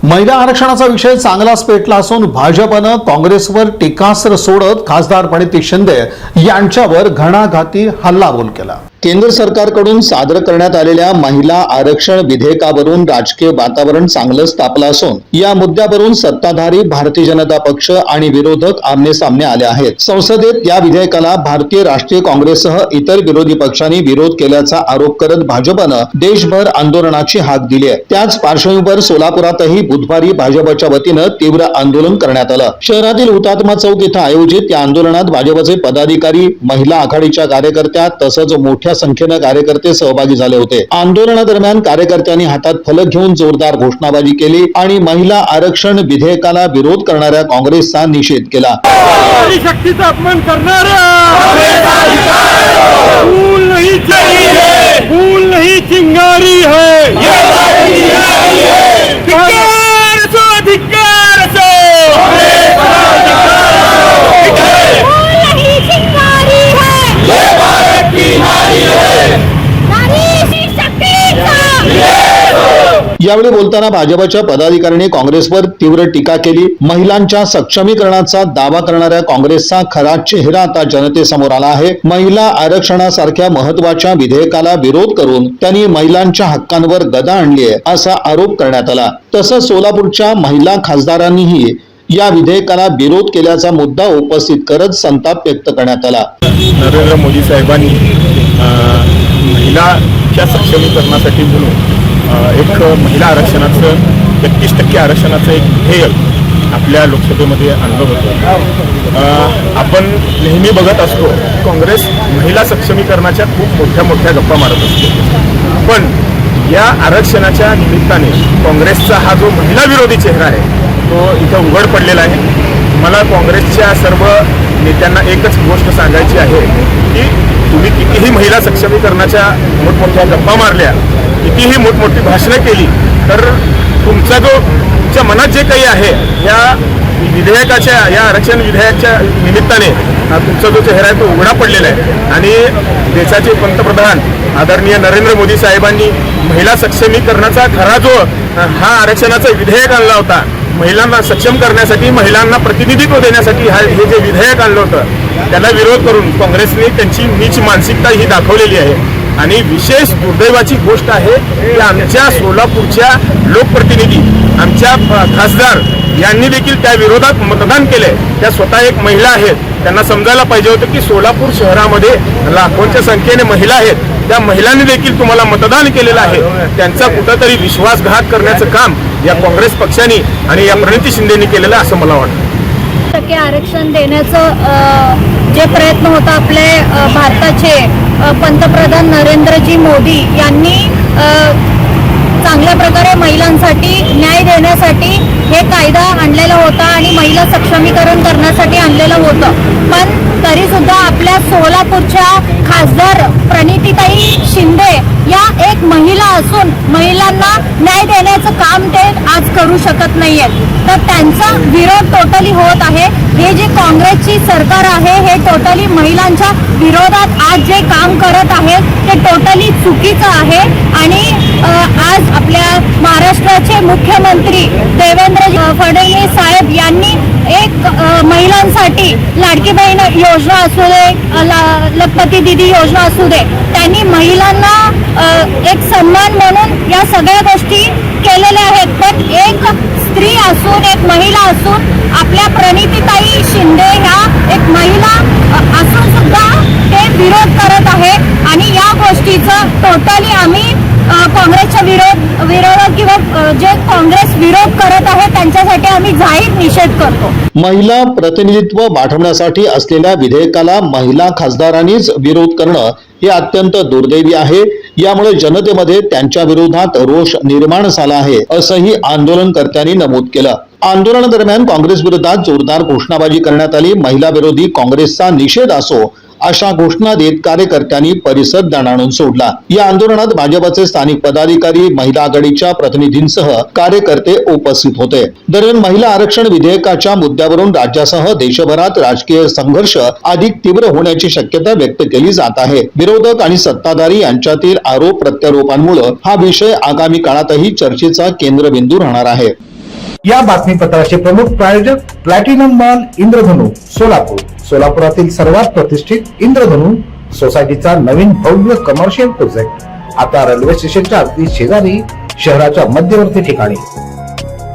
महिला आरक्षणाचा विषय चांगलाच पेटला असून भाजपनं काँग्रेसवर टीकास्त्र सोडत खासदार प्रणिती शिंदे यांच्यावर घणाघाती हल्लाबोल केला। केंद्र सरकारकडून सादर करण्यात आलेल्या महिला आरक्षण विधेयकावरून राजकीय वातावरण चांगलंच तापलं असून या मुद्द्यावरून सत्ताधारी भारतीय जनता पक्ष आणि विरोधक आमने-सामने आले आहेत। संसदेत या विधेयकाला भारतीय राष्ट्रीय काँग्रेससह इतर विरोधी पक्षांनी विरोध केल्याचा आरोप करत भाजपनं देशभर आंदोलनाची हाक दिली आहे। त्याच पार्श्वभूमीवर सोलापुरातही बुधवारी भाजपच्या वतीनं तीव्र आंदोलन करण्यात आलं। शहरातील हुतात्मा चौक इथं आयोजित या आंदोलनात भाजपचे पदाधिकारी, महिला आघाडीच्या कार्यकर्त्या तसंच मोठ्या संख्येने कार्यकर्ते सहभागी झाले होते। आंदोलनादरम्यान कार्यकर्त्यांनी हातात फलक घेऊन जोरदार घोषणाबाजी केली आणि महिला आरक्षण विधेयकाला विरोध करणाऱ्या काँग्रेसचा निषेध केला। शक्तीचा अपमान करणारा फूल नहीं चाहिए, फूल नहीं चिंगारी है, धिक्कार सो, धिक्कार सो। फूल नहीं चिंगारी है, ये भारत की नारी है, नारी शक्तीचा। यावेळी बोलताना भाजपच्या पदाधिकाऱ्यांनी काँग्रेसवर तीव्र टीका केली। महिलांच्या सक्षमीकरणाचा दावा करणाऱ्या काँग्रेसचा खरा चेहरा आता जनतेसमोर आला आहे। महिला आरक्षणासारख्या महत्त्वाच्या विधेयकाला विरोध करून त्यांनी महिलांच्या हक्कांवर गदा आणली आहे असा आरोप करण्यात आला। तसंच सोलापूरच्या महिला खासदारांनीही या विधेयकाला विरोध केल्याचा मुद्दा उपस्थित करत संताप व्यक्त करण्यात आला। नरेंद्र मोदी साहेबांनी महिलांच्या सक्षमीकरणासाठी म्हणून एक महिला आरक्षणाचं 31% आरक्षणाचं एक विधेयक आपल्या लोकसभेमध्ये आणलं होतं। आपण नेहमी बघत असतो काँग्रेस महिला सक्षमीकरणाच्या खूप मोठ्या गप्पा मारत असते, पण या आरक्षणाच्या निमित्ताने काँग्रेसचा हा जो महिला विरोधी चेहरा आहे तो इथं उघड पडलेला आहे। मला काँग्रेसच्या सर्व नेत्यांना एकच गोष्ट सांगायची आहे की तुम्ही कितीही महिला सक्षमीकरणाच्या मोठमोठ्या गप्पा मारल्या, कितीही मोठमोठी भाषणं केली, तर तुमचा तुमच्या मनात जे काही आहे या विधेयकाच्या, या आरक्षण विधेयकाच्या निमित्ताने तुमचा जो चेहरा आहे तो उघडा पडलेला आहे। आणि देशाचे पंतप्रधान आदरणीय नरेंद्र मोदी साहेबांनी महिला सक्षमीकरणाचा खरा जो हा आरक्षणाचा विधेयक आणला होता, महिलांना सक्षम करण्यासाठी, महिलांना प्रतिनिधित्व देण्यासाठी हे जे विधेयक आणलं होतं त्याला विरोध करून काँग्रेसने त्यांची नीच मानसिकता ही दाखवलेली आहे। आणि विशेष दुर्दैवाची गोष्ट आहे की आमच्या सोलापूरच्या लोकप्रतिनिधी, आमच्या खासदार यांनी देखील त्या विरोधात मतदान केले। त्या स्वतः एक महिला आहेत, त्यांना समजायला पाहिजे होतं की सोलापूर शहरामध्ये लाखोंच्या संख्येने महिला आहेत, त्या महिलांनी देखील तुम्हाला मतदान केलेलं आहे। त्यांचा कुठंतरी विश्वासघात करण्याचं काम या काँग्रेस पक्षाने आणि या प्रणिती शिंदेनी केलेलं असं मला वाटतं। टक्के आरक्षण देण्याचं जे प्रयत्न होता आपले भारताचे पंतप्रधान नरेंद्रजी मोदी यांनी चांगल्या प्रकारे महिलांसाठी न्याय देण्यासाठी हे कायदा आणलेला होता आणि महिला सक्षमीकरण करण्यासाठी आणलेलं होतं। पण तरी सुद्धा आपल्या सोलापूरच्या खासदार प्रणितीताई शिंदे या एक महिला असून महिलांना न्याय देण्याचं काम ते आज करू शकत नाहीयेत, तर त्यांचा विरोध टोटली होत आहे। हे जे काँग्रेसची सरकार आहे हे टोटली महिलांच्या विरोधात आज जे काम करत आहे ते टोटली चुकीचं आहे। आणि आज आपल्या महाराष्ट्राचे मुख्यमंत्री देवेंद्र फडणवीस साहेब यांनी एक महिलांसाठी लाडकी बहीण योजना असू दे, लखपती दीदी योजना असू दे, त्यांनी महिलांना एक सन्मान म्हणून या सगळ्या गोष्टी केलेल्या आहेत। पण एक स्त्री असून, एक महिला असून आपल्या प्रणितीताई शिंदे ह्या एक महिला असून सुद्धा ते विरोध करत आहे। आणि या गोष्टीचं टोटली आम्ही काँग्रेसच्या विरोधात किंवा जे काँग्रेस विरोध करत आहे त्यांच्यासाठी आम्ही जाहीर निषेध करतो। महिला प्रतिनिधित्व वाढवण्यासाठी असलेल्या विधेयकाला महिला खासदारांनीच विरोध करणं हे अत्यंत दुर्दैवी आहे। यामुळे जनतेमध्ये त्यांच्या विरोधात रोष निर्माण झाला आहे असंही आंदोलनकर्त्यांनी नमूद केलं। आंदोलनादरम्यान काँग्रेस विरोधात जोरदार घोषणाबाजी करण्यात आली। महिला विरोधी काँग्रेसचा निषेध असो अशा घोषणा देत कार्यकर्त्यांनी परिसर दणाणून सोडला। या आंदोलनात भाजपचे स्थानिक पदाधिकारी, महिला आघाडीच्या प्रतिनिधींसह कार्यकर्ते उपस्थित होते। दरम्यान महिला आरक्षण विधेयकाच्या मुद्द्यावरून राज्यासह देशभरात राजकीय संघर्ष अधिक तीव्र होण्याची शक्यता व्यक्त केली जात आहे। विरोधक आणि सत्ताधारी यांच्यातील आरोप प्रत्यारोपांमुळे हा विषय आगामी काळातही चर्चेचा केंद्रबिंदू राहणार आहे। या बातमीपत्राचे प्रमुख प्रायोजक प्लॅटिनम मॉल इंद्रधनु सोलापूर. सोलापुरातील सर्वात प्रतिष्ठित इंद्रधनु सोसायटीचा नवीन भव्य कमर्शियल प्रोजेक्ट आता रेल्वे स्टेशनच्या अगदी शेजारी शहराच्या मध्यवर्ती ठिकाणी.